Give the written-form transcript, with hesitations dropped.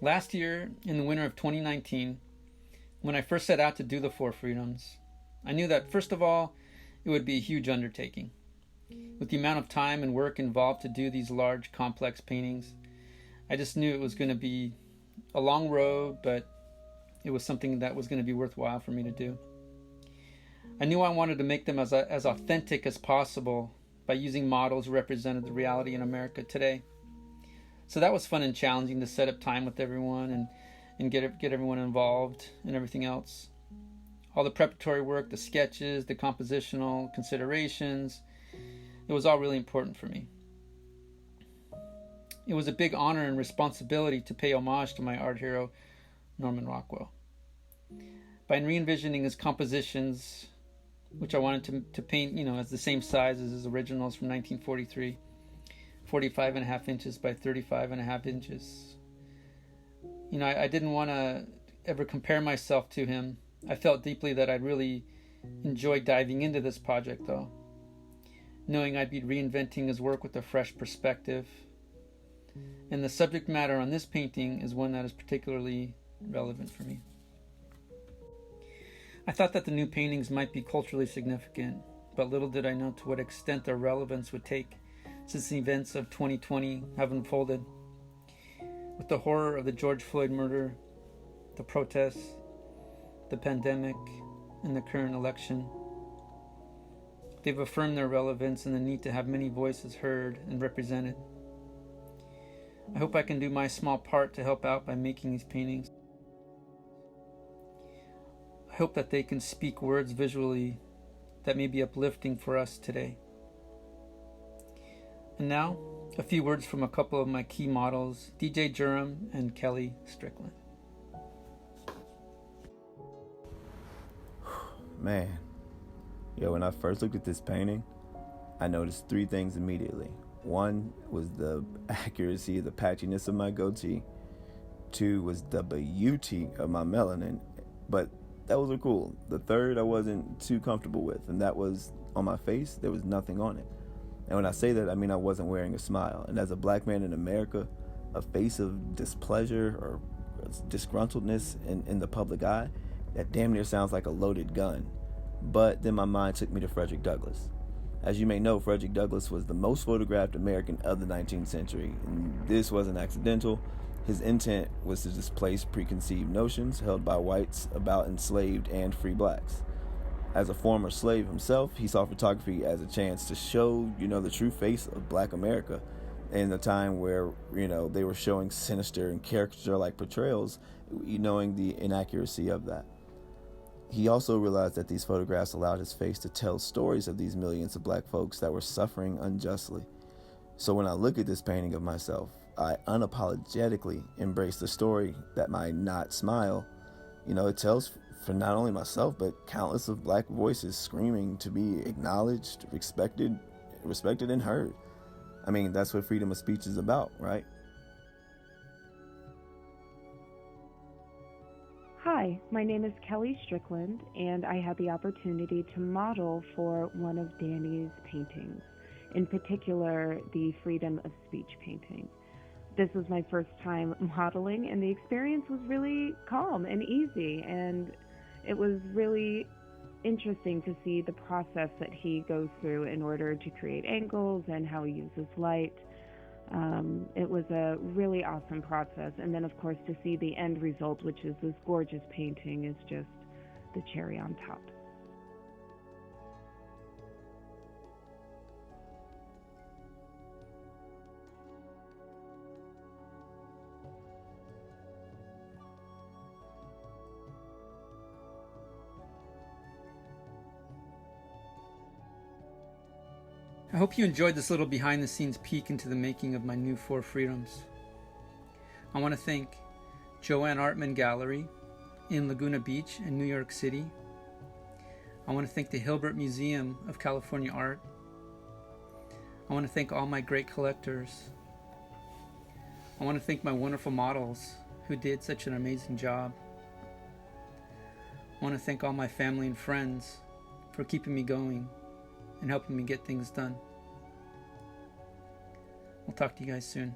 Last year, in the winter of 2019, when I first set out to do the Four Freedoms, I knew that, first of all, it would be a huge undertaking. With the amount of time and work involved to do these large, complex paintings, I just knew it was going to be a long road, but it was something that was going to be worthwhile for me to do. I knew I wanted to make them as authentic as possible by using models who represented the reality in America today. So that was fun and challenging to set up time with everyone and get everyone involved and everything else. All the preparatory work, the sketches, the compositional considerations, it was all really important for me. It was a big honor and responsibility to pay homage to my art hero, Norman Rockwell. By re-envisioning his compositions, which I wanted to paint, as the same size as his originals from 1943, 45.5 inches by 35.5 inches. I didn't want to ever compare myself to him. I felt deeply that I'd really enjoy diving into this project, though, knowing I'd be reinventing his work with a fresh perspective. And the subject matter on this painting is one that is particularly relevant for me. I thought that the new paintings might be culturally significant, but little did I know to what extent their relevance would take since the events of 2020 have unfolded. With the horror of the George Floyd murder, the protests, the pandemic, and the current election, they've affirmed their relevance and the need to have many voices heard and represented. I hope I can do my small part to help out by making these paintings. I hope that they can speak words visually that may be uplifting for us today. And now, a few words from a couple of my key models, DJ Durham and Kelly Strickland. Man, when I first looked at this painting, I noticed three things immediately. One was the accuracy, the patchiness of my goatee. Two was the beauty of my melanin, but those were cool. The third I wasn't too comfortable with, and that was on my face, there was nothing on it. And when I say that, I mean I wasn't wearing a smile. And as a black man in America, a face of displeasure or disgruntledness in the public eye, that damn near sounds like a loaded gun. But then my mind took me to Frederick Douglass. As you may know, Frederick Douglass was the most photographed American of the 19th century. And this wasn't accidental. His intent was to displace preconceived notions held by whites about enslaved and free blacks. As a former slave himself, he saw photography as a chance to show, the true face of black America in a time where, they were showing sinister and caricature-like portrayals, knowing the inaccuracy of that. He also realized that these photographs allowed his face to tell stories of these millions of black folks that were suffering unjustly. So when I look at this painting of myself, I unapologetically embrace the story that my not smile, it tells for not only myself, but countless of black voices screaming to be acknowledged, respected, and heard. I mean, that's what freedom of speech is about, right? Hi, my name is Kelly Strickland, and I had the opportunity to model for one of Danny's paintings, in particular, the Freedom of Speech painting. This was my first time modeling, and the experience was really calm and easy, and it was really interesting to see the process that he goes through in order to create angles and how he uses light. It was a really awesome process. And then, of course, to see the end result, which is this gorgeous painting, is just the cherry on top. I hope you enjoyed this little behind-the-scenes peek into the making of my new Four Freedoms. I want to thank Joanne Artman Gallery in Laguna Beach in New York City. I want to thank the Hilbert Museum of California Art. I want to thank all my great collectors. I want to thank my wonderful models who did such an amazing job. I want to thank all my family and friends for keeping me going and helping me get things done. We'll talk to you guys soon.